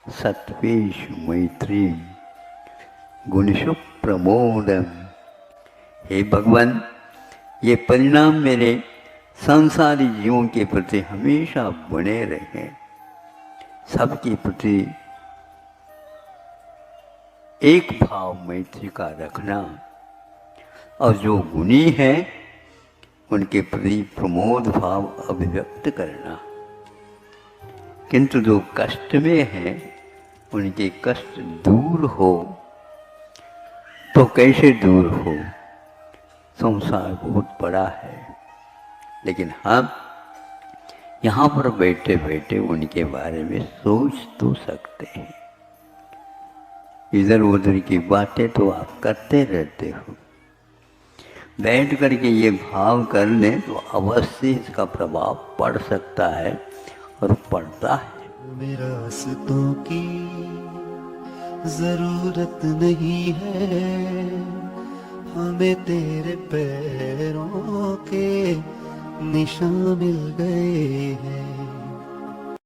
सत्वेषु मैत्री गुणशु प्रमोदम। हे भगवान, ये परिणाम मेरे संसारी जीवों के प्रति हमेशा बने रहे, सबके प्रति एक भाव मैत्री का रखना, और जो गुणी है उनके प्रति प्रमोद भाव अभिव्यक्त करना। किंतु जो कष्ट में है उनके कष्ट दूर हो तो कैसे दूर हो? संसार बहुत बड़ा है, लेकिन हम यहाँ पर बैठे बैठे उनके बारे में सोच तो सकते हैं। इधर उधर की बातें तो आप करते रहते हो, बैठ करके ये भाव कर लें तो अवश्य इसका प्रभाव पड़ सकता है और पड़ता है। रास्तों की जरूरत नहीं है, हमें तेरे पैरों के निशान मिल गए हैं।